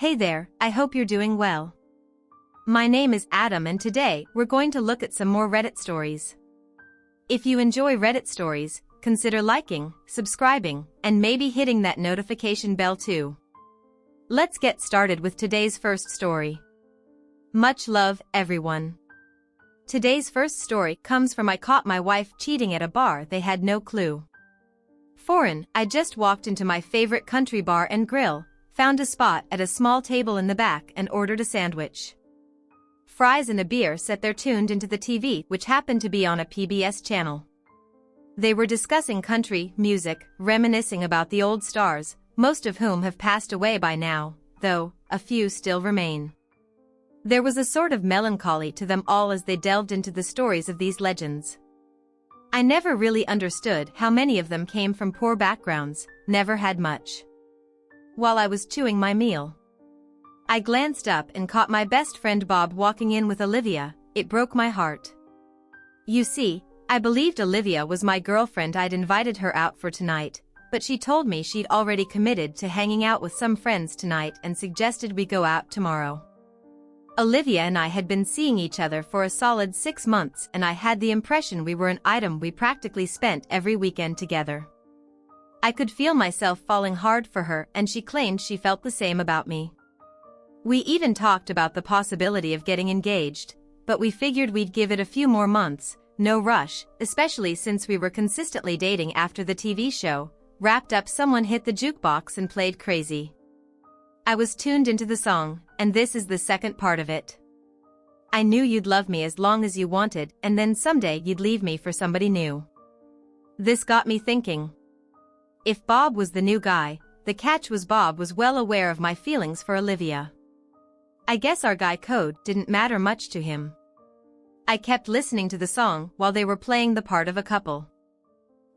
Hey there, I hope you're doing well. My name is Adam and today we're going to look at some more Reddit stories. If you enjoy Reddit stories, consider liking, subscribing, and maybe hitting that notification bell too. Let's get started with today's first story. Much love, everyone. Today's first story comes from I caught my wife cheating at a bar they had no clue. Foreign, I just walked into my favorite country bar and grill, found a spot at a small table in the back and ordered a sandwich. Fries and a beer set there tuned into the TV which happened to be on a PBS channel. They were discussing country music, reminiscing about the old stars, most of whom have passed away by now, though a few still remain. There was a sort of melancholy to them all as they delved into the stories of these legends. I never really understood how many of them came from poor backgrounds, never had much. While I was chewing my meal, I glanced up and caught my best friend Bob walking in with Olivia. It broke my heart. You see, I believed Olivia was my girlfriend. I'd invited her out for tonight, but she told me she'd already committed to hanging out with some friends tonight and suggested we go out tomorrow. Olivia and I had been seeing each other for a solid 6 months and I had the impression we were an item we practically spent every weekend together. I could feel myself falling hard for her and she claimed she felt the same about me. We even talked about the possibility of getting engaged, but we figured we'd give it a few more months, no rush, especially since we were consistently dating after the TV show wrapped up. Someone hit the jukebox and played Crazy. I was tuned into the song, and this is the second part of it. I knew you'd love me as long as you wanted, and then someday you'd leave me for somebody new. This got me thinking. If Bob was the new guy, the catch was Bob was well aware of my feelings for Olivia. I guess our guy code didn't matter much to him. I kept listening to the song while they were playing the part of a couple.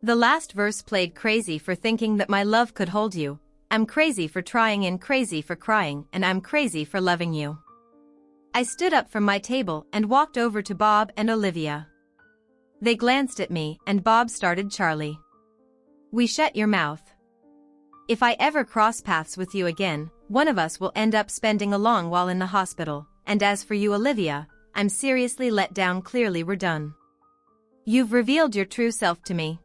The last verse played crazy for thinking that my love could hold you. I'm crazy for trying and crazy for crying and I'm crazy for loving you. I stood up from my table and walked over to Bob and Olivia. They glanced at me and Bob started Charlie. We shut your mouth. If I ever cross paths with you again, one of us will end up spending a long while in the hospital, and as for you Olivia, I'm seriously let down. Clearly we're done. You've revealed your true self to me.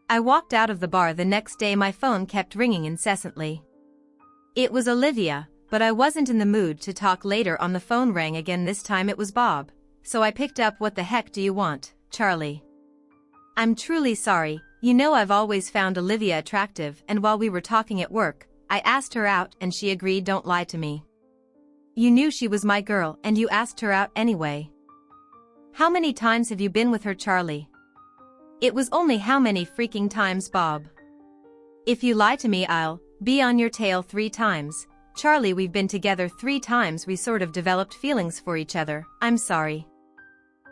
I walked out of the bar the next day. My phone kept ringing incessantly. It was Olivia, but I wasn't in the mood to talk later. On the phone rang again. This time it was Bob, so I picked up. What the heck do you want, Charlie? I'm truly sorry. You know I've always found Olivia attractive and while we were talking at work, I asked her out and she agreed. Don't lie to me. You knew she was my girl and you asked her out anyway. How many times have you been with her, Charlie? It was only how many freaking times, Bob? If you lie to me I'll be on your tail 3 times. Charlie, we've been together 3 times. We sort of developed feelings for each other. I'm sorry.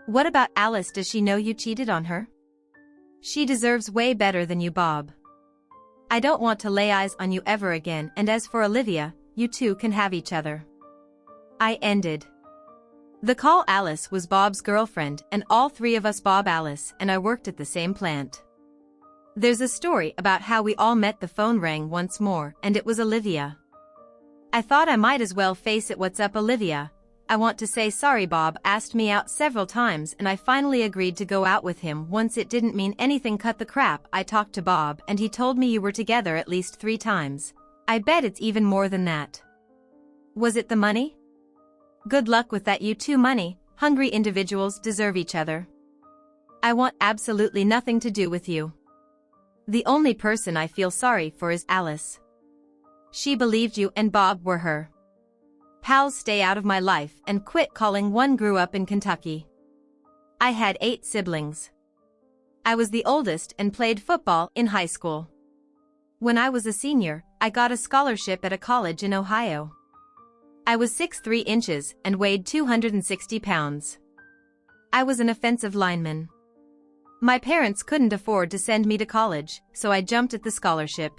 What about Alice? Does she know you cheated on her? She deserves way better than you, Bob. I don't want to lay eyes on you ever again, and as for Olivia, you two can have each other. I ended the call. Alice was Bob's girlfriend and all 3 of us, Bob, Alice, and I worked at the same plant. There's a story about how we all met. The phone rang once more and it was Olivia. I thought I might as well face it. What's up, Olivia? I want to say sorry. Bob asked me out several times and I finally agreed to go out with him once. It didn't mean anything. Cut the crap. I talked to Bob and he told me you were together at least 3 times. I bet it's even more than that. Was it the money? Good luck with that. You two money-hungry individuals deserve each other. I want absolutely nothing to do with you. The only person I feel sorry for is Alice. She believed you and Bob were her pals. Stay out of my life and quit calling one. Grew up in Kentucky. I had 8 siblings. I was the oldest and played football in high school. When I was a senior, I got a scholarship at a college in Ohio. I was 6'3" inches and weighed 260 pounds. I was an offensive lineman. My parents couldn't afford to send me to college, so I jumped at the scholarship.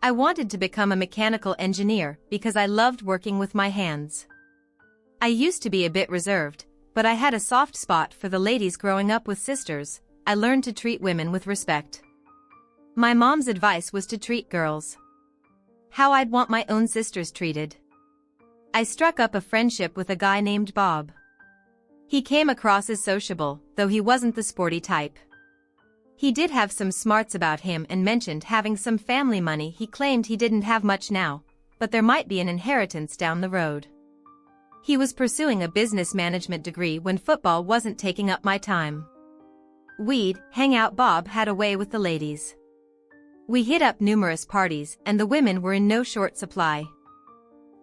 I wanted to become a mechanical engineer because I loved working with my hands. I used to be a bit reserved, but I had a soft spot for the ladies. Growing up with sisters, I learned to treat women with respect. My mom's advice was to treat girls How I'd want my own sisters treated. I struck up a friendship with a guy named Bob. He came across as sociable, though he wasn't the sporty type. He did have some smarts about him and mentioned having some family money. He claimed he didn't have much now, but there might be an inheritance down the road. He was pursuing a business management degree when football wasn't taking up my time. We'd hang out. Bob had a way with the ladies. We hit up numerous parties and the women were in no short supply.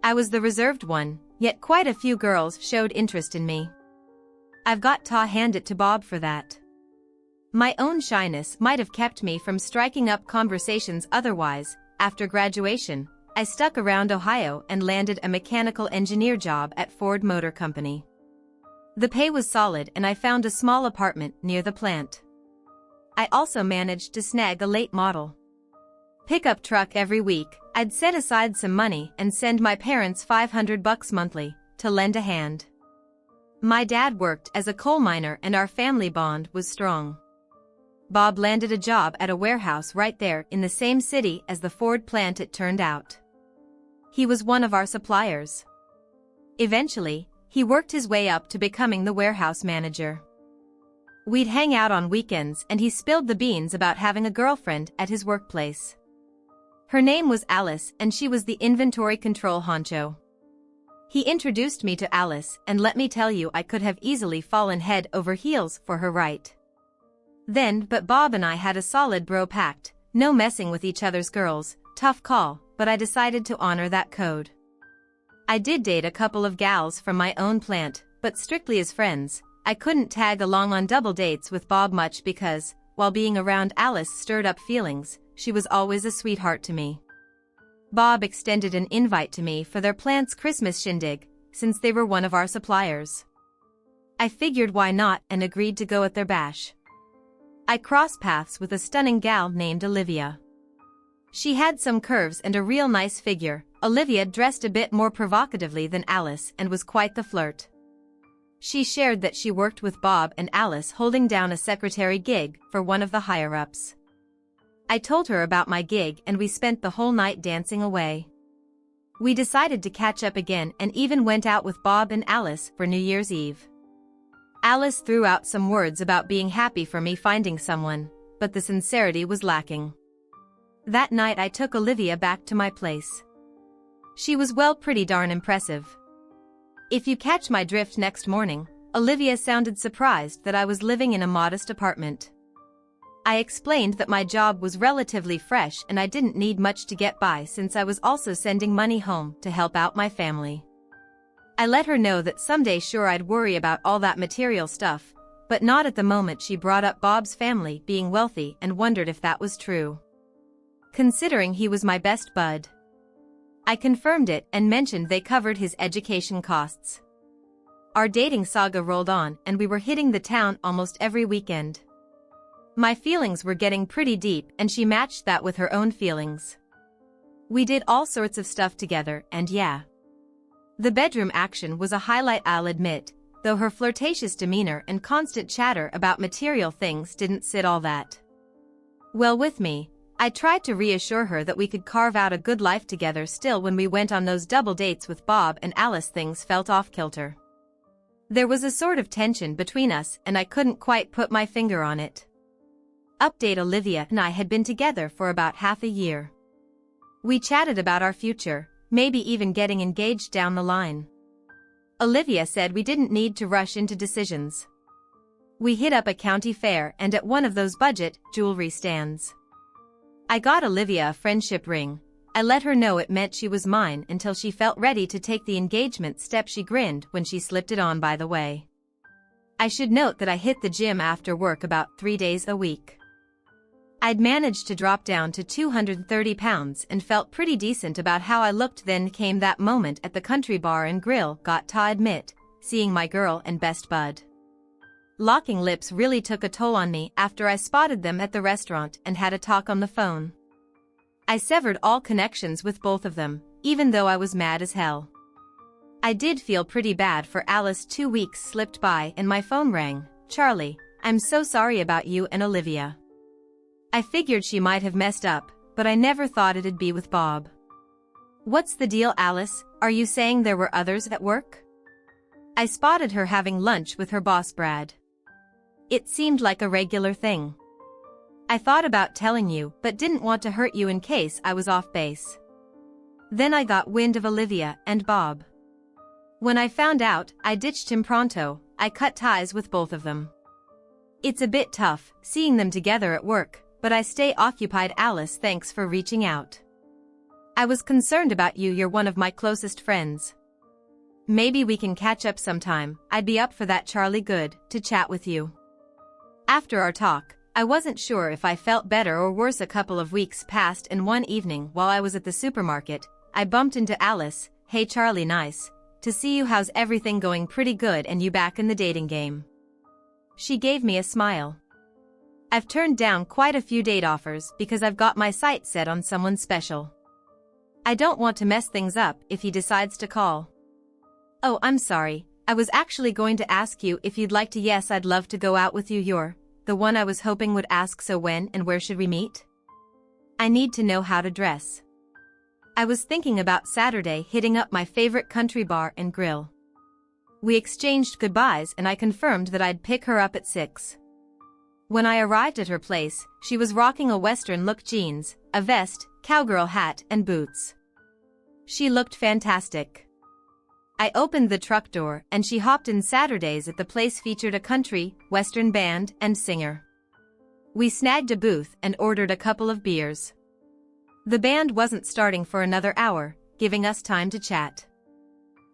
I was the reserved one, yet quite a few girls showed interest in me. I've got to hand it to Bob for that. My own shyness might have kept me from striking up conversations otherwise. After graduation, I stuck around Ohio and landed a mechanical engineer job at Ford Motor Company. The pay was solid and I found a small apartment near the plant. I also managed to snag a late model pickup truck every week. I'd set aside some money and send my parents $500 monthly to lend a hand. My dad worked as a coal miner and our family bond was strong. Bob landed a job at a warehouse right there in the same city as the Ford plant, it turned out. He was one of our suppliers. Eventually, he worked his way up to becoming the warehouse manager. We'd hang out on weekends and he spilled the beans about having a girlfriend at his workplace. Her name was Alice and she was the inventory control honcho. He introduced me to Alice and let me tell you, I could have easily fallen head over heels for her right then, but Bob and I had a solid bro pact, no messing with each other's girls. Tough call, but I decided to honor that code. I did date a couple of gals from my own plant, but strictly as friends. I couldn't tag along on double dates with Bob much because, while being around Alice stirred up feelings, she was always a sweetheart to me. Bob extended an invite to me for their plant's Christmas shindig, since they were one of our suppliers. I figured why not and agreed to go at their bash. I crossed paths with a stunning gal named Olivia. She had some curves and a real nice figure. Olivia dressed a bit more provocatively than Alice and was quite the flirt. She shared that she worked with Bob and Alice holding down a secretary gig for one of the higher-ups. I told her about my gig and we spent the whole night dancing away. We decided to catch up again and even went out with Bob and Alice for New Year's Eve. Alice threw out some words about being happy for me finding someone, but the sincerity was lacking. That night I took Olivia back to my place. She was pretty darn impressive. If you catch my drift. Next morning, Olivia sounded surprised that I was living in a modest apartment. I explained that my job was relatively fresh and I didn't need much to get by since I was also sending money home to help out my family. I let her know that someday sure I'd worry about all that material stuff, but not at the moment. She brought up Bob's family being wealthy and wondered if that was true, considering he was my best bud. I confirmed it and mentioned they covered his education costs. Our dating saga rolled on and we were hitting the town almost every weekend. My feelings were getting pretty deep and she matched that with her own feelings. We did all sorts of stuff together and yeah. The bedroom action was a highlight, I'll admit, though her flirtatious demeanor and constant chatter about material things didn't sit all that well with me. I tried to reassure her that we could carve out a good life together. Still, when we went on those double dates with Bob and Alice, things felt off kilter. There was a sort of tension between us and I couldn't quite put my finger on it. Update: Olivia and I had been together for about half a year. We chatted about our future, maybe even getting engaged down the line. Olivia said we didn't need to rush into decisions. We hit up a county fair and at one of those budget jewelry stands. I got Olivia a friendship ring. I let her know it meant she was mine until she felt ready to take the engagement step. She grinned when she slipped it on, by the way. I should note that I hit the gym after work about 3 days a week. I'd managed to drop down to 230 pounds and felt pretty decent about how I looked. Then came that moment at the country bar and grill. Got to admit, seeing my girl and best bud locking lips really took a toll on me after I spotted them at the restaurant and had a talk on the phone. I severed all connections with both of them, even though I was mad as hell. I did feel pretty bad for Alice. 2 weeks slipped by and my phone rang. "Charlie, I'm so sorry about you and Olivia." I figured she might have messed up, but I never thought it'd be with Bob. What's the deal, Alice? Are you saying there were others at work? I spotted her having lunch with her boss Brad. It seemed like a regular thing. I thought about telling you, but didn't want to hurt you in case I was off base. Then I got wind of Olivia and Bob. When I found out, I ditched him pronto. I cut ties with both of them. It's a bit tough, seeing them together at work, but I stay occupied. Alice, thanks for reaching out. I was concerned about you. You're one of my closest friends. Maybe we can catch up sometime. I'd be up for that. Charlie, good to chat with you. After our talk, I wasn't sure if I felt better or worse. A couple of weeks passed, and one evening while I was at the supermarket, I bumped into Alice. Hey Charlie, nice to see you. How's everything going? Pretty good. And you back in the dating game? She gave me a smile. I've turned down quite a few date offers because I've got my sights set on someone special. I don't want to mess things up if he decides to call. Oh, I'm sorry. I was actually going to ask you if you'd like to. Yes, I'd love to go out with you. You're the one I was hoping would ask. So when and where should we meet? I need to know how to dress. I was thinking about Saturday hitting up my favorite country bar and grill. We exchanged goodbyes and I confirmed that I'd pick her up at 6. When I arrived at her place, she was rocking a Western look jeans, a vest, cowgirl hat and boots. She looked fantastic. I opened the truck door and she hopped in. Saturdays at the place featured a country, Western band and singer. We snagged a booth and ordered a couple of beers. The band wasn't starting for another hour, giving us time to chat.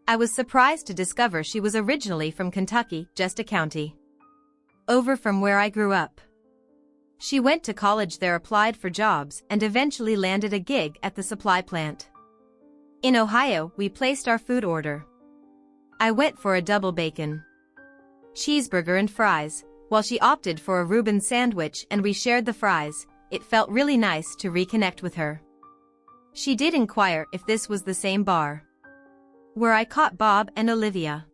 I was surprised to discover she was originally from Kentucky, just a county over from where I grew up. She went to college there, applied for jobs, and eventually landed a gig at the supply plant. In Ohio, we placed our food order. I went for a double bacon cheeseburger and fries, while she opted for a Reuben sandwich, and we shared the fries. It felt really nice to reconnect with her. She did inquire if this was the same bar where I caught Bob and Olivia.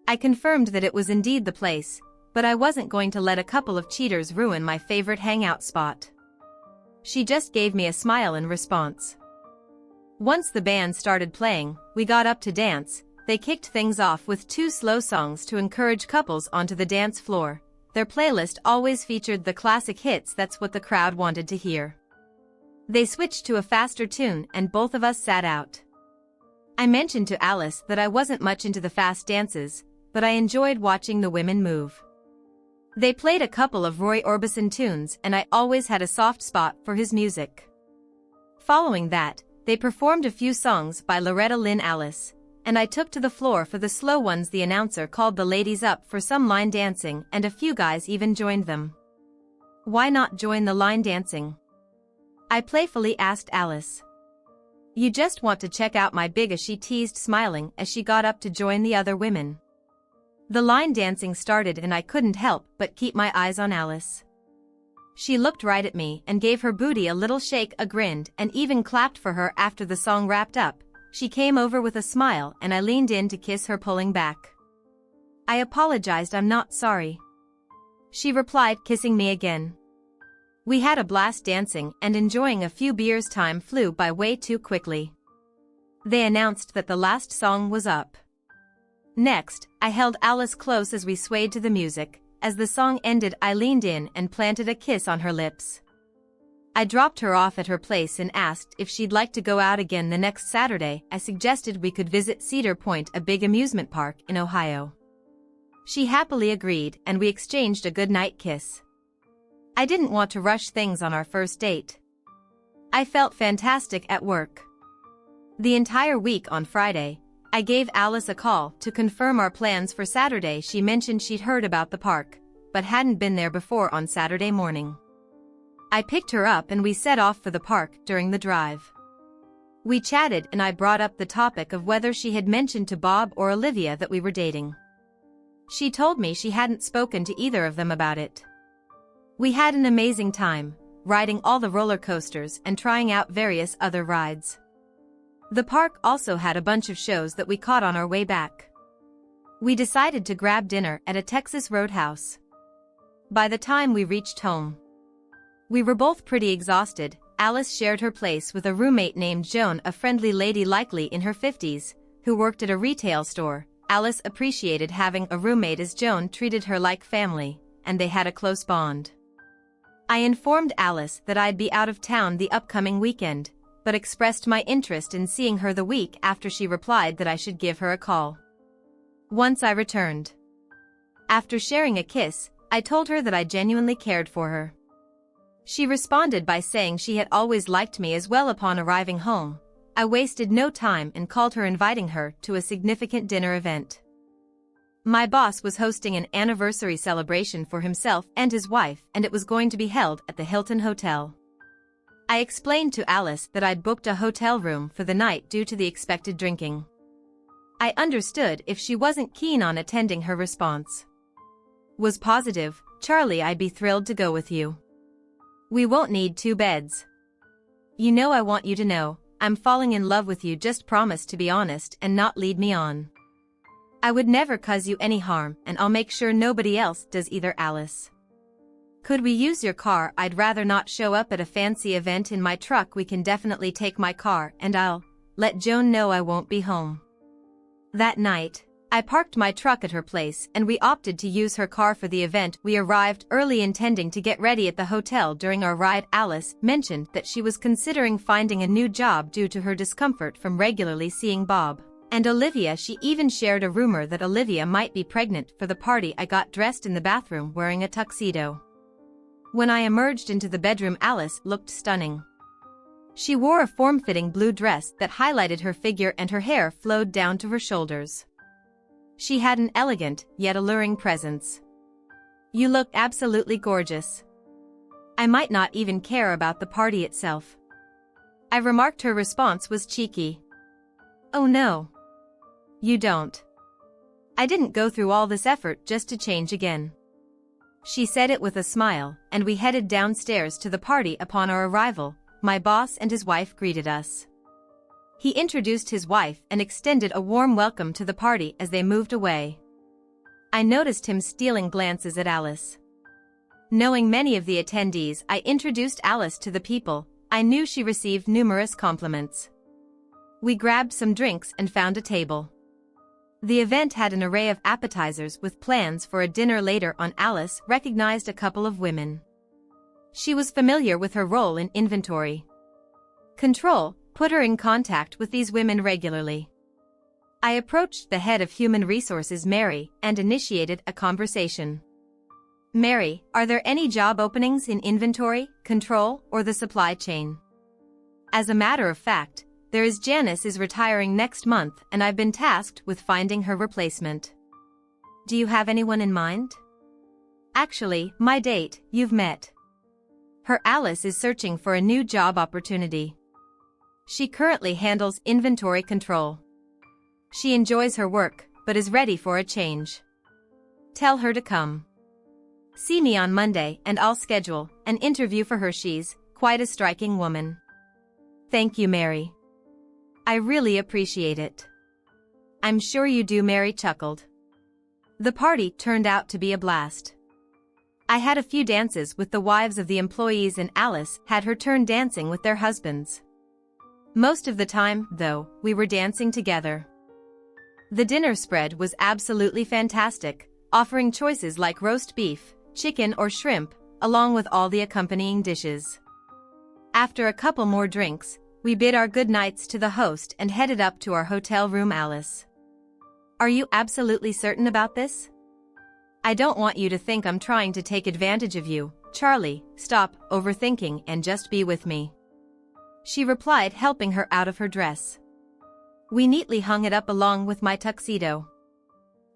I confirmed that it was indeed the place, but I wasn't going to let a couple of cheaters ruin my favorite hangout spot. She just gave me a smile in response. Once the band started playing, we got up to dance. They kicked things off with 2 slow songs to encourage couples onto the dance floor. Their playlist always featured the classic hits. That's what the crowd wanted to hear. They switched to a faster tune and both of us sat out. I mentioned to Alice that I wasn't much into the fast dances, but I enjoyed watching the women move. They played a couple of Roy Orbison tunes and I always had a soft spot for his music. Following that, they performed a few songs by Loretta Lynn. Alice and I took to the floor for the slow ones. The announcer called the ladies up for some line dancing and a few guys even joined them. Why not join the line dancing? I playfully asked Alice. You just want to check out my big, she teased, smiling as she got up to join the other women. The line dancing started and I couldn't help but keep my eyes on Alice. She looked right at me and gave her booty a little shake, a grinned, and even clapped for her. After the song wrapped up, she came over with a smile and I leaned in to kiss her, pulling back. I apologized. I'm not sorry, she replied, kissing me again. We had a blast dancing and enjoying a few beers. Time flew by way too quickly. They announced that the last song was up. Next, I held Alice close as we swayed to the music. As the song ended, I leaned in and planted a kiss on her lips. I dropped her off at her place and asked if she'd like to go out again the next Saturday. I suggested we could visit Cedar Point, a big amusement park in Ohio. She happily agreed and we exchanged a goodnight kiss. I didn't want to rush things on our first date. I felt fantastic at work. The entire week on Friday, I gave Alice a call to confirm our plans for Saturday. She mentioned she'd heard about the park, but hadn't been there before. On Saturday morning, I picked her up and we set off for the park. During the drive, we chatted and I brought up the topic of whether she had mentioned to Bob or Olivia that we were dating. She told me she hadn't spoken to either of them about it. We had an amazing time, riding all the roller coasters and trying out various other rides. The park also had a bunch of shows that we caught on our way back. We decided to grab dinner at a Texas Roadhouse. By the time we reached home, we were both pretty exhausted, Alice shared her place with a roommate named Joan, a friendly lady likely in her 50s, who worked at a retail store. Alice appreciated having a roommate as Joan treated her like family, and they had a close bond. I informed Alice that I'd be out of town the upcoming weekend, but expressed my interest in seeing her the week after. She replied that I should give her a call once I returned. After sharing a kiss, I told her that I genuinely cared for her. She responded by saying she had always liked me as well. Upon arriving home, I wasted no time and called her, inviting her to a significant dinner event. My boss was hosting an anniversary celebration for himself and his wife, and it was going to be held at the Hilton Hotel. I explained to Alice that I'd booked a hotel room for the night due to the expected drinking. I understood if she wasn't keen on attending. Her response was positive. "Charlie, I'd be thrilled to go with you. We won't need 2 beds. You know, I want you to know, I'm falling in love with you. Just promise to be honest and not lead me on. I would never cause you any harm, and I'll make sure nobody else does either." Alice: "Could we use your car? I'd rather not show up at a fancy event in my truck." "We can definitely take my car, and I'll let Joan know I won't be home." That night, I parked my truck at her place and we opted to use her car for the event. We arrived early, intending to get ready at the hotel. During our ride, Alice mentioned that she was considering finding a new job due to her discomfort from regularly seeing Bob and Olivia. She even shared a rumor that Olivia might be pregnant. For the party, I got dressed in the bathroom wearing a tuxedo. When I emerged into the bedroom, Alice looked stunning. She wore a form-fitting blue dress that highlighted her figure, and her hair flowed down to her shoulders. She had an elegant, yet alluring presence. "You look absolutely gorgeous. I might not even care about the party itself," I remarked. Her response was cheeky. "Oh no. You don't. I didn't go through all this effort just to change again." She said it with a smile, and we headed downstairs to the party. Upon our arrival, my boss and his wife greeted us. He introduced his wife and extended a warm welcome to the party. As they moved away, I noticed him stealing glances at Alice. Knowing many of the attendees, I introduced Alice to the people. I knew she received numerous compliments. We grabbed some drinks and found a table. The event had an array of appetizers with plans for a dinner later on. Alice recognized a couple of women. She was familiar with her role in inventory control, put her in contact with these women regularly. I approached the head of human resources, Mary, and initiated a conversation. "Mary, are there any job openings in inventory, control, or the supply chain?" "As a matter of fact, there is. Janice is retiring next month, and I've been tasked with finding her replacement. Do you have anyone in mind?" "Actually, my date, you've met her, Alice, is searching for a new job opportunity. She currently handles inventory control. She enjoys her work, but is ready for a change. Tell her to come see me on Monday and I'll schedule an interview for her. She's quite a striking woman." "Thank you, Mary. I really appreciate it." "I'm sure you do," Mary chuckled. The party turned out to be a blast. I had a few dances with the wives of the employees, and Alice had her turn dancing with their husbands. Most of the time, though, we were dancing together. The dinner spread was absolutely fantastic, offering choices like roast beef, chicken, or shrimp, along with all the accompanying dishes. After a couple more drinks, we bid our goodnights to the host and headed up to our hotel room. Alice: "Are you absolutely certain about this? I don't want you to think I'm trying to take advantage of you." "Charlie, stop overthinking and just be with me," she replied, helping her out of her dress. We neatly hung it up along with my tuxedo.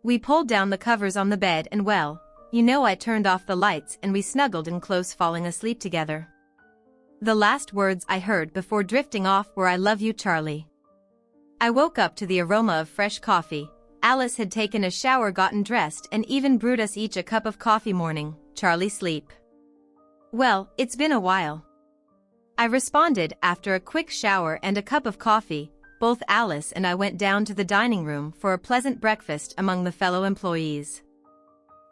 We pulled down the covers on the bed and, well, you know, I turned off the lights and we snuggled in close, falling asleep together. The last words I heard before drifting off were, "I love you, Charlie." I woke up to the aroma of fresh coffee. Alice had taken a shower, gotten dressed, and even brewed us each a cup of coffee. "Morning, Charlie. Sleep well? It's been a while," I responded after a quick shower and a cup of coffee. Both Alice and I went down to the dining room for a pleasant breakfast among the fellow employees.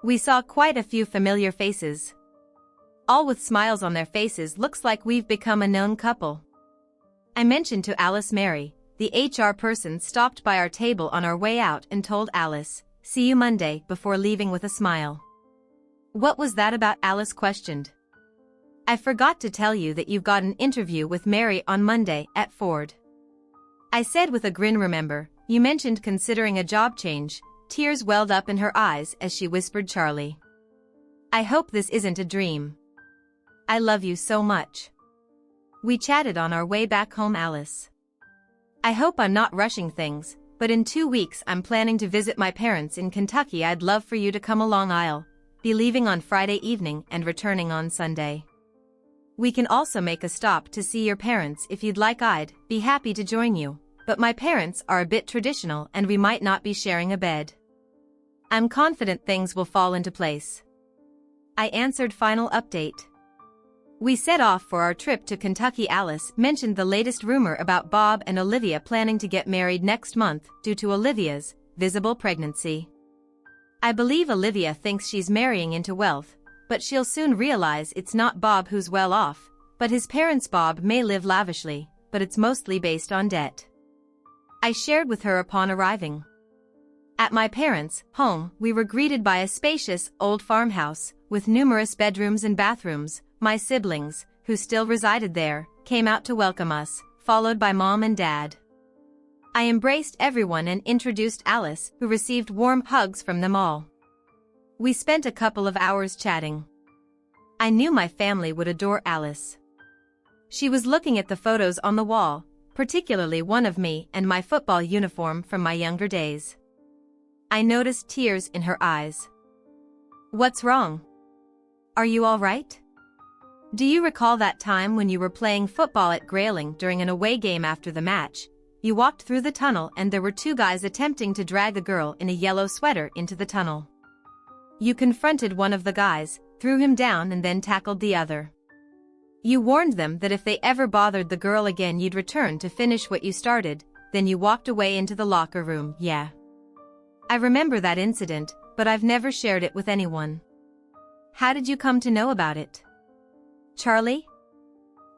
We saw quite a few familiar faces. all with smiles on their faces. Looks like we've become a known couple. I mentioned to Alice. Mary, the HR person, stopped by our table on our way out and told Alice, "See you Monday," before leaving with a smile. What was that about? Alice questioned. I forgot to tell you that you've got an interview with Mary on Monday at Ford. I said with a grin. Remember, you mentioned considering a job change. Tears welled up in her eyes as she whispered, "Charlie, I hope this isn't a dream. I love you so much." We chatted on our way back home. Alice, I hope I'm not rushing things, but in 2 weeks I'm planning to visit my parents in Kentucky. I'd love for you to come along. I'll be leaving on Friday evening and returning on Sunday. We can also make a stop to see your parents if you'd like. I'd be happy to join you, but my parents are a bit traditional and we might not be sharing a bed. I'm confident things will fall into place, I answered. Final update. We set off for our trip to Kentucky. Alice mentioned the latest rumor about Bob and Olivia planning to get married next month due to Olivia's visible pregnancy. I believe Olivia thinks she's marrying into wealth, but she'll soon realize it's not Bob who's well off, but his parents. Bob may live lavishly, but it's mostly based on debt, I shared with her upon arriving. At my parents' home, we were greeted by a spacious, old farmhouse, with numerous bedrooms and bathrooms. My siblings, who still resided there, came out to welcome us, followed by Mom and Dad. I embraced everyone and introduced Alice, who received warm hugs from them all. We spent a couple of hours chatting. I knew my family would adore Alice. She was looking at the photos on the wall, particularly one of me and my football uniform from my younger days. I noticed tears in her eyes. What's wrong? Are you all right? Do you recall that time when you were playing football at Grayling during an away game? After the match, you walked through the tunnel and there were 2 guys attempting to drag a girl in a yellow sweater into the tunnel. You confronted one of the guys, threw him down and then tackled the other. You warned them that if they ever bothered the girl again you'd return to finish what you started, then you walked away into the locker room. Yeah, I remember that incident, but I've never shared it with anyone. How did you come to know about it? Charlie?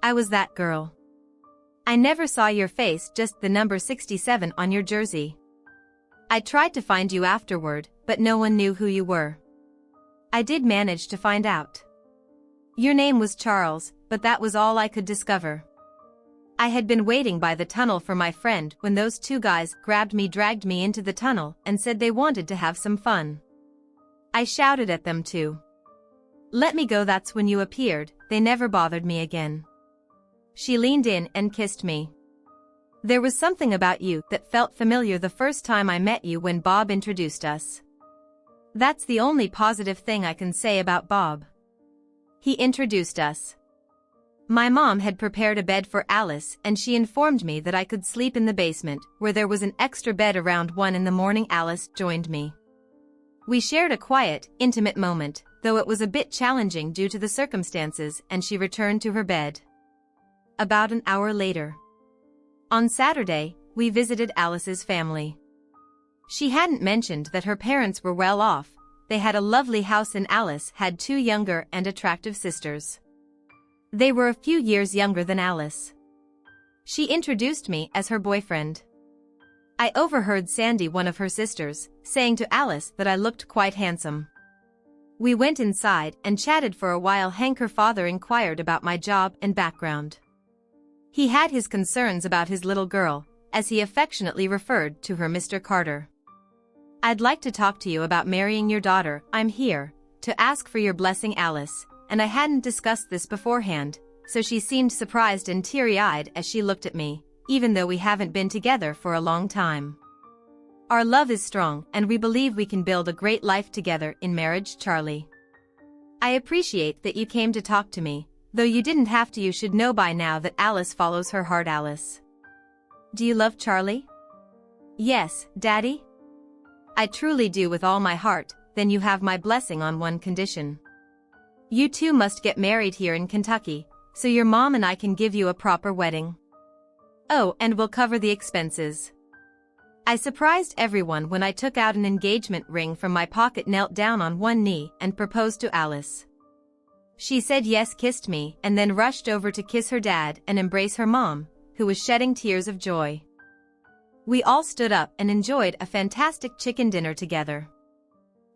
I was that girl. I never saw your face, just the number 67 on your jersey. I tried to find you afterward, but no one knew who you were. I did manage to find out. Your name was Charles, but that was all I could discover. I had been waiting by the tunnel for my friend when those 2 guys grabbed me, dragged me into the tunnel, and said they wanted to have some fun. I shouted at them to let me go. That's when you appeared. They never bothered me again. She leaned in and kissed me. There was something about you that felt familiar the first time I met you when Bob introduced us. That's the only positive thing I can say about Bob. He introduced us. My mom had prepared a bed for Alice and she informed me that I could sleep in the basement, where there was an extra bed. Around 1 in the morning, Alice joined me. We shared a quiet, intimate moment, though it was a bit challenging due to the circumstances, and she returned to her bed. About an hour later, on Saturday, we visited Alice's family. She hadn't mentioned that her parents were well off. They had a lovely house and Alice had 2 younger and attractive sisters. They were a few years younger than Alice. She introduced me as her boyfriend. I overheard Sandy, one of her sisters, saying to Alice that I looked quite handsome. We went inside and chatted for a while. Hank, her father, inquired about my job and background. He had his concerns about his little girl, as he affectionately referred to her, Mr. Carter. I'd like to talk to you about marrying your daughter. I'm here to ask for your blessing, Alice, and I hadn't discussed this beforehand, so she seemed surprised and teary-eyed as she looked at me, even though we haven't been together for a long time. Our love is strong and we believe we can build a great life together in marriage, Charlie. I appreciate that you came to talk to me, though you didn't have to. You should know by now that Alice follows her heart. Alice, do you love Charlie? Yes, Daddy. I truly do, with all my heart. Then you have my blessing on one condition. You 2 must get married here in Kentucky, so your mom and I can give you a proper wedding. Oh, and we'll cover the expenses. I surprised everyone when I took out an engagement ring from my pocket, knelt down on one knee, and proposed to Alice. She said yes, kissed me, and then rushed over to kiss her dad and embrace her mom, who was shedding tears of joy. We all stood up and enjoyed a fantastic chicken dinner together.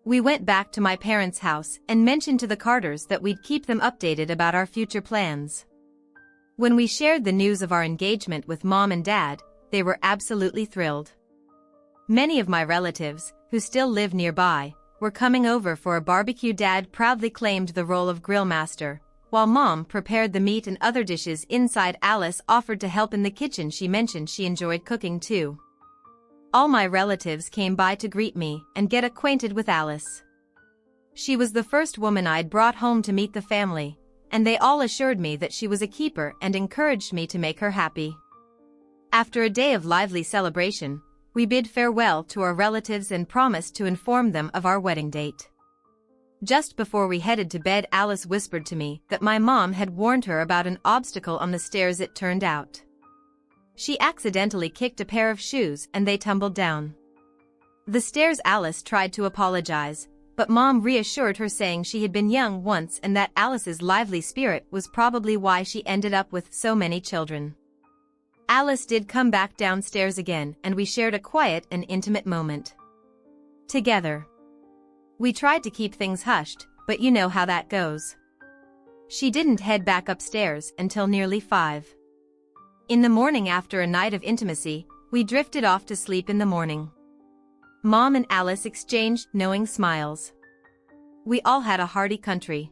We went back to my parents' house and mentioned to the Carters that we'd keep them updated about our future plans. When we shared the news of our engagement with Mom and Dad, they were absolutely thrilled. Many of my relatives, who still live nearby, were coming over for a barbecue. Dad proudly claimed the role of grill master, while Mom prepared the meat and other dishes inside. Alice offered to help in the kitchen. She mentioned she enjoyed cooking too. All my relatives came by to greet me and get acquainted with Alice. She was the first woman I'd brought home to meet the family, and they all assured me that she was a keeper and encouraged me to make her happy. After a day of lively celebration, we bid farewell to our relatives and promised to inform them of our wedding date. Just before we headed to bed, Alice whispered to me that my mom had warned her about an obstacle on the stairs. It turned out she accidentally kicked a pair of shoes and they tumbled down the stairs. Alice tried to apologize, but Mom reassured her, saying she had been young once and that Alice's lively spirit was probably why she ended up with so many children. Alice did come back downstairs again and we shared a quiet and intimate moment together. We tried to keep things hushed, but you know how that goes. She didn't head back upstairs until nearly 5 in the morning. After a night of intimacy, we drifted off to sleep. In the morning, Mom and Alice exchanged knowing smiles. We all had a hearty country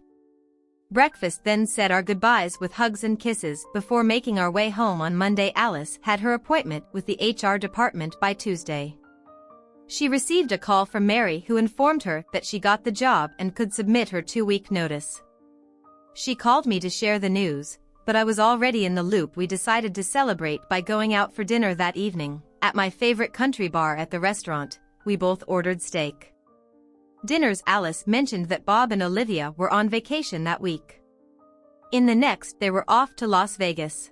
breakfast, then said our goodbyes with hugs and kisses before making our way home. On Monday, Alice had her appointment with the HR department. By Tuesday, she received a call from Mary, who informed her that she got the job and could submit her 2-week notice. She called me to share the news, but I was already in the loop. We decided to celebrate by going out for dinner that evening, at my favorite country bar. At the restaurant, we both ordered steak dinners. Alice mentioned that Bob and Olivia were on vacation that week. In the next, they were off to Las Vegas.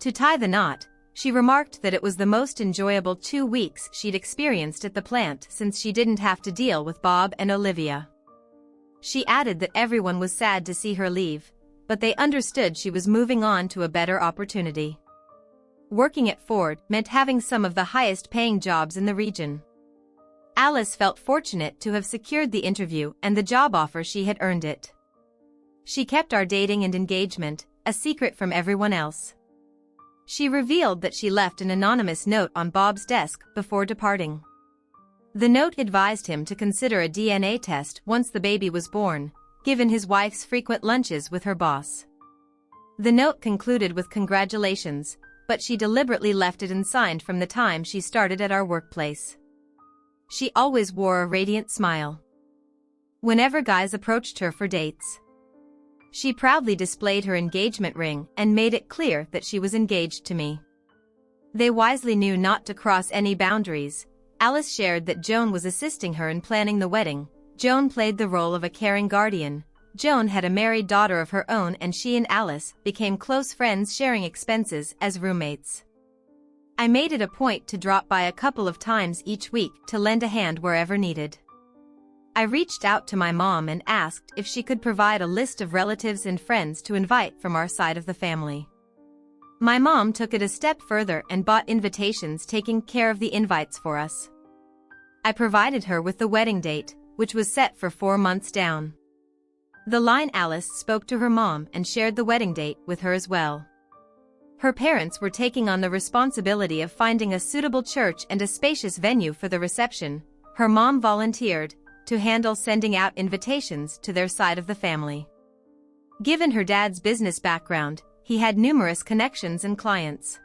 To tie the knot, she remarked that it was the most enjoyable 2 weeks she'd experienced at the plant since she didn't have to deal with Bob and Olivia. She added that everyone was sad to see her leave, but they understood she was moving on to a better opportunity. Working at Ford meant having some of the highest-paying jobs in the region. Alice felt fortunate to have secured the interview and the job offer. She had earned it. She kept our dating and engagement a secret from everyone else. She revealed that she left an anonymous note on Bob's desk before departing. The note advised him to consider a DNA test once the baby was born, given his wife's frequent lunches with her boss. The note concluded with congratulations, but she deliberately left it unsigned from the time she started at our workplace. She always wore a radiant smile whenever guys approached her for dates. She proudly displayed her engagement ring and made it clear that she was engaged to me. They wisely knew not to cross any boundaries. Alice shared that Joan was assisting her in planning the wedding. Joan played the role of a caring guardian. Joan had a married daughter of her own and she and Alice became close friends, sharing expenses as roommates. I made it a point to drop by a couple of times each week to lend a hand wherever needed. I reached out to my mom and asked if she could provide a list of relatives and friends to invite from our side of the family. My mom took it a step further and bought invitations, taking care of the invites for us. I provided her with the wedding date, which was set for 4 months down the line. Alice spoke to her mom and shared the wedding date with her as well. Her parents were taking on the responsibility of finding a suitable church and a spacious venue for the reception. Her mom volunteered to handle sending out invitations to their side of the family. Given her dad's business background, he had numerous connections and clients.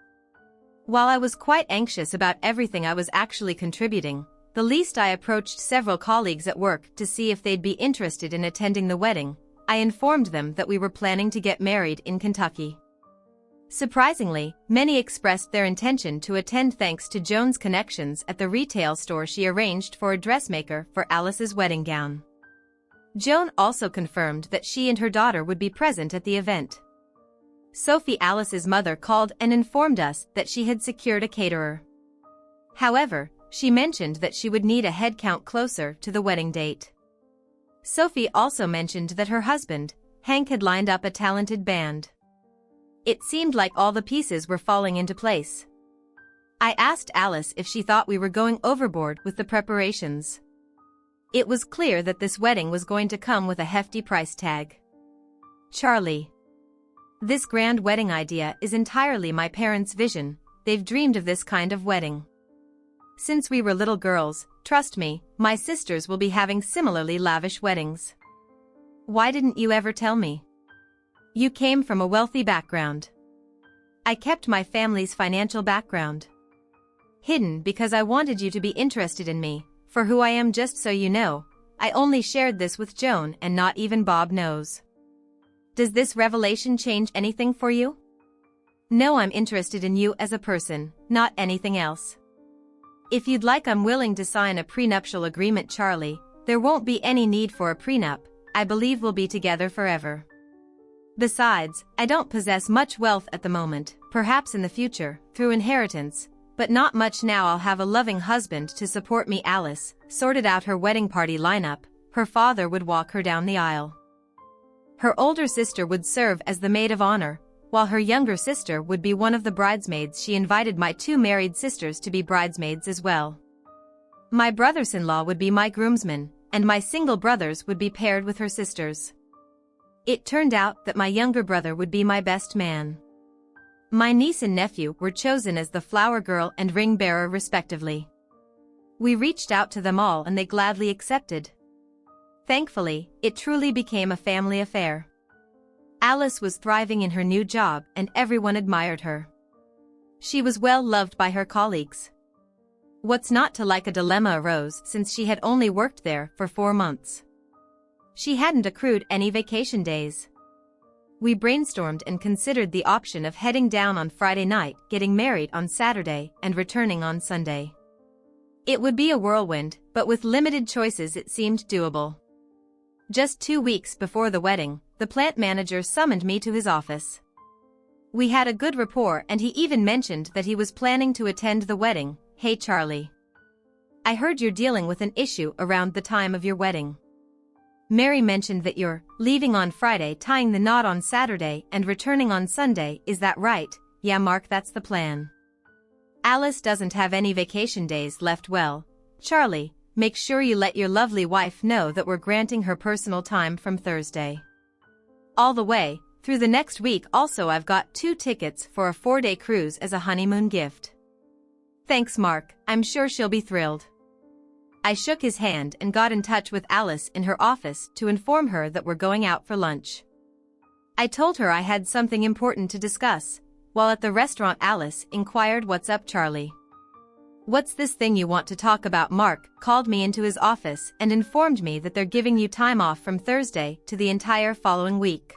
While I was quite anxious about everything I was actually contributing, the least I approached several colleagues at work to see if they'd be interested in attending the wedding. I informed them that we were planning to get married in Kentucky. Surprisingly, many expressed their intention to attend thanks to Joan's connections at the retail store. She arranged for a dressmaker for Alice's wedding gown. Joan also confirmed that she and her daughter would be present at the event. Sophie, Alice's mother, called and informed us that she had secured a caterer. However, she mentioned that she would need a head count closer to the wedding date. Sophie also mentioned that her husband, Hank had lined up a talented band. It seemed like all the pieces were falling into place. I asked Alice if she thought we were going overboard with the preparations. It was clear that this wedding was going to come with a hefty price tag. Charlie. This grand wedding idea is entirely my parents' vision. They've dreamed of this kind of wedding. Since we were little girls, trust me, my sisters will be having similarly lavish weddings. Why didn't you ever tell me? You came from a wealthy background. I kept my family's financial background hidden because I wanted you to be interested in me, for who I am. Just so you know, I only shared this with Joan and not even Bob knows. Does this revelation change anything for you? No, I'm interested in you as a person, not anything else. If you'd like, I'm willing to sign a prenuptial agreement, Charlie. There won't be any need for a prenup. I believe we'll be together forever. Besides, I don't possess much wealth at the moment, perhaps in the future, through inheritance, but not much now. I'll have a loving husband to support me. Alice sorted out her wedding party lineup. Her father would walk her down the aisle. Her older sister would serve as the maid of honor, while her younger sister would be one of the bridesmaids. She invited my 2 married sisters to be bridesmaids as well. My brothers-in-law would be my groomsmen, and my single brothers would be paired with her sisters. It turned out that my younger brother would be my best man. My niece and nephew were chosen as the flower girl and ring bearer respectively. We reached out to them all and they gladly accepted. Thankfully, it truly became a family affair. Alice was thriving in her new job and everyone admired her. She was well loved by her colleagues. What's not to like? A dilemma arose since she had only worked there for 4 months. She hadn't accrued any vacation days. We brainstormed and considered the option of heading down on Friday night, getting married on Saturday, and returning on Sunday. It would be a whirlwind, but with limited choices it seemed doable. Just 2 weeks before the wedding, the plant manager summoned me to his office. We had a good rapport and he even mentioned that he was planning to attend the wedding. Hey Charlie. I heard you're dealing with an issue around the time of your wedding. Mary mentioned that you're leaving on Friday, tying the knot on Saturday, and returning on Sunday. Is that right? Yeah, Mark, that's the plan. Alice doesn't have any vacation days left. Well, Charlie, make sure you let your lovely wife know that we're granting her personal time from Thursday all the way through the next week. Also, I've got 2 tickets for a 4-day cruise as a honeymoon gift. Thanks, Mark. I'm sure she'll be thrilled. I shook his hand and got in touch with Alice in her office to inform her that we're going out for lunch. I told her I had something important to discuss. While at the restaurant, Alice inquired, "What's up, Charlie? What's this thing you want to talk about?" Mark called me into his office and informed me that they're giving you time off from Thursday to the entire following week.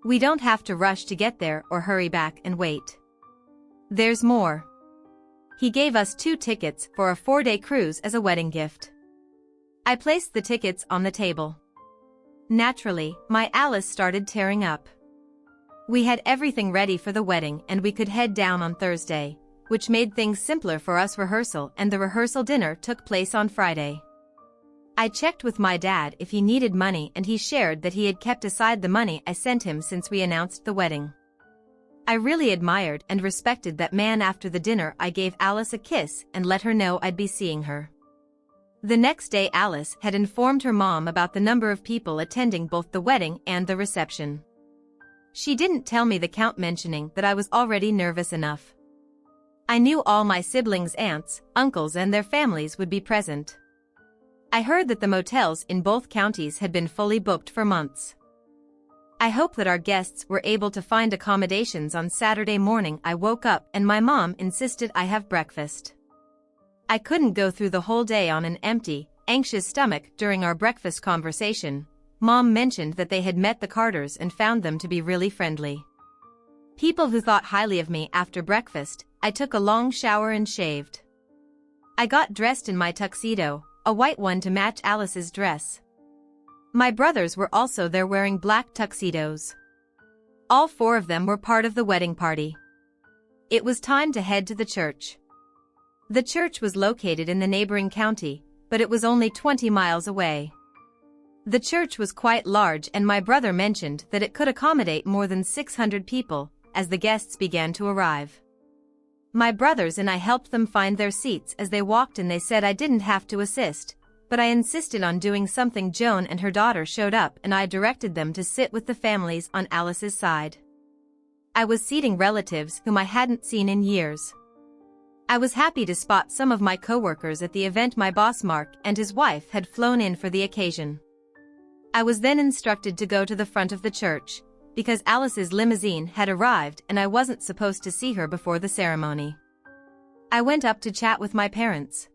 We don't have to rush to get there or hurry back and wait. There's more. He gave us 2 tickets for a 4-day cruise as a wedding gift. I placed the tickets on the table. Naturally, my Alice started tearing up. We had everything ready for the wedding and we could head down on Thursday, which made things simpler for us. Rehearsal and the rehearsal dinner took place on Friday. I checked with my dad if he needed money and he shared that he had kept aside the money I sent him since we announced the wedding. I really admired and respected that man. After the dinner, I gave Alice a kiss and let her know I'd be seeing her. The next day, Alice had informed her mom about the number of people attending both the wedding and the reception. She didn't tell me the count, mentioning that I was already nervous enough. I knew all my siblings, aunts, uncles and their families would be present. I heard that the motels in both counties had been fully booked for months. I hope that our guests were able to find accommodations. On Saturday morning, I woke up and my mom insisted I have breakfast. I couldn't go through the whole day on an empty, anxious stomach. During our breakfast conversation, Mom mentioned that they had met the Carters and found them to be really friendly people who thought highly of me. After breakfast, I took a long shower and shaved. I got dressed in my tuxedo, a white one to match Alice's dress. My brothers were also there wearing black tuxedos. All 4 of them were part of the wedding party. It was time to head to the church. The church was located in the neighboring county, but it was only 20 miles away. The church was quite large and my brother mentioned that it could accommodate more than 600 people, as the guests began to arrive. My brothers and I helped them find their seats as they walked and they said I didn't have to assist, but I insisted on doing something. Joan and her daughter showed up and I directed them to sit with the families on Alice's side. I was seating relatives whom I hadn't seen in years. I was happy to spot some of my co-workers at the event. My boss Mark and his wife had flown in for the occasion. I was then instructed to go to the front of the church, because Alice's limousine had arrived and I wasn't supposed to see her before the ceremony. I went up to chat with my parents.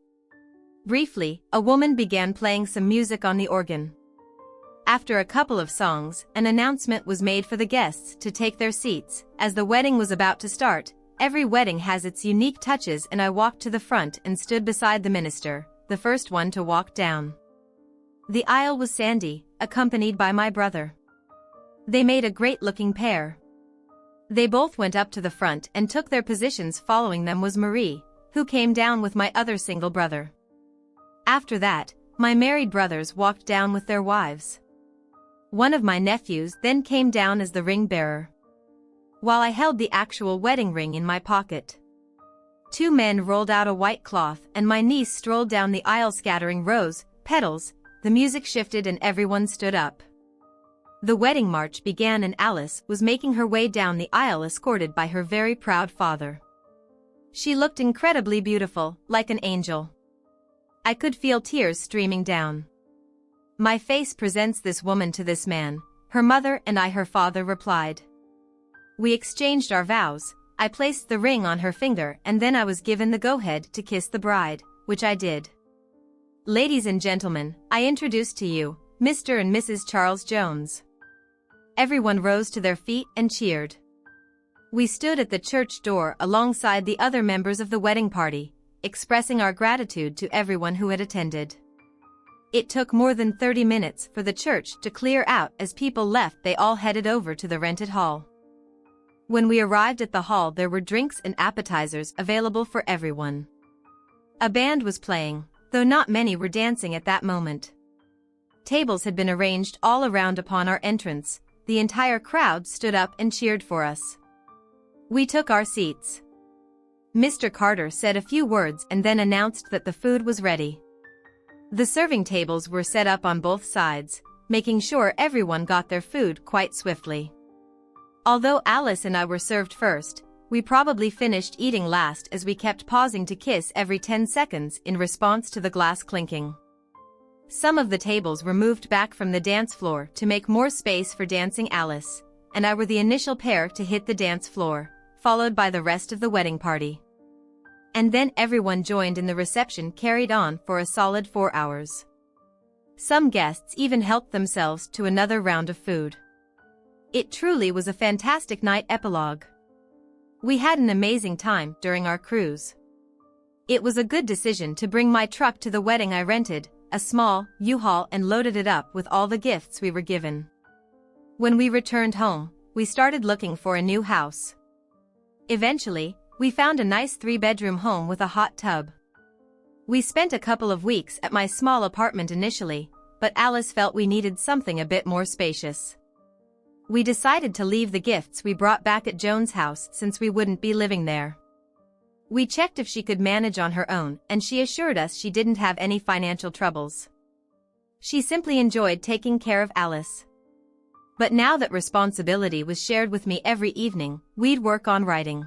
Briefly, a woman began playing some music on the organ. After a couple of songs, an announcement was made for the guests to take their seats, as the wedding was about to start. Every wedding has its unique touches and I walked to the front and stood beside the minister, the first one to walk down. The aisle was Sandy, accompanied by my brother. They made a great-looking pair. They both went up to the front and took their positions. Following them was Marie, who came down with my other single brother. After that, my married brothers walked down with their wives. One of my nephews then came down as the ring bearer, while I held the actual wedding ring in my pocket. Two men rolled out a white cloth and my niece strolled down the aisle scattering rose petals. The music shifted and everyone stood up. The wedding march began and Alice was making her way down the aisle escorted by her very proud father. She looked incredibly beautiful, like an angel. I could feel tears streaming down my face. Presents this woman to this man, her mother and I. Her father replied. We exchanged our vows. I placed the ring on her finger and then I was given the go-ahead to kiss the bride, which I did. Ladies and gentlemen, I introduce to you, Mr. and Mrs. Charles Jones. Everyone rose to their feet and cheered. We stood at the church door alongside the other members of the wedding party, expressing our gratitude to everyone who had attended. It took more than 30 minutes for the church to clear out. As people left, they all headed over to the rented hall. When we arrived at the hall, there were drinks and appetizers available for everyone. A band was playing, though not many were dancing at that moment. Tables had been arranged all around. Upon our entrance, the entire crowd stood up and cheered for us. We took our seats. Mr. Carter said a few words and then announced that the food was ready. The serving tables were set up on both sides, making sure everyone got their food quite swiftly. Although Alice and I were served first, we probably finished eating last as we kept pausing to kiss every 10 seconds in response to the glass clinking. Some of the tables were moved back from the dance floor to make more space for dancing. Alice and I were the initial pair to hit the dance floor, followed by the rest of the wedding party. And then everyone joined and the reception carried on for a solid 4 hours. Some guests even helped themselves to another round of food. It truly was a fantastic night. Epilogue. We had an amazing time during our cruise. It was a good decision to bring my truck to the wedding. I rented a small U-Haul and loaded it up with all the gifts we were given. When we returned home, we started looking for a new house. Eventually, we found a nice 3-bedroom home with a hot tub. We spent a couple of weeks at my small apartment initially, but Alice felt we needed something a bit more spacious. We decided to leave the gifts we brought back at Joan's house since we wouldn't be living there. We checked if she could manage on her own and she assured us she didn't have any financial troubles. She simply enjoyed taking care of Alice. But now that responsibility was shared with me every evening, we'd work on writing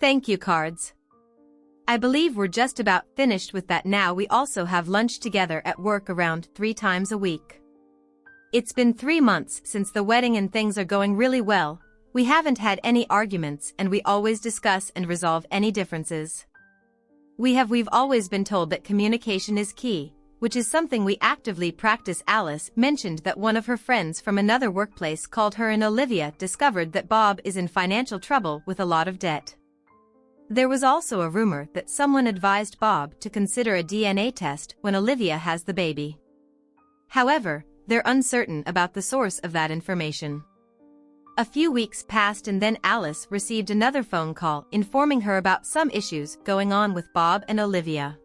thank you cards. I believe we're just about finished with that now. We also have lunch together at work around 3 times a week. It's been 3 months since the wedding and things are going really well. We haven't had any arguments and we always discuss and resolve any differences. We've always been told that communication is key, which is something we actively practice. Alice mentioned that one of her friends from another workplace called her and Olivia discovered that Bob is in financial trouble with a lot of debt. There was also a rumor that someone advised Bob to consider a DNA test when Olivia has the baby. However, they're uncertain about the source of that information. A few weeks passed and then Alice received another phone call informing her about some issues going on with Bob and Olivia.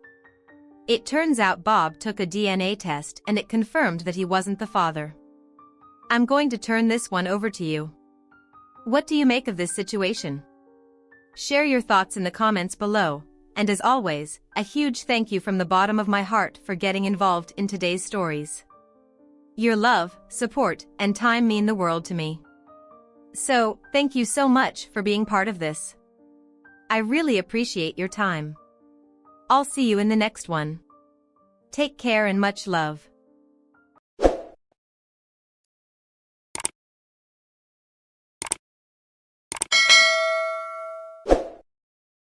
It turns out Bob took a DNA test and it confirmed that he wasn't the father. I'm going to turn this one over to you. What do you make of this situation? Share your thoughts in the comments below, and as always, a huge thank you from the bottom of my heart for getting involved in today's stories. Your love, support, and time mean the world to me. So, thank you so much for being part of this. I really appreciate your time. I'll see you in the next one. Take care and much love.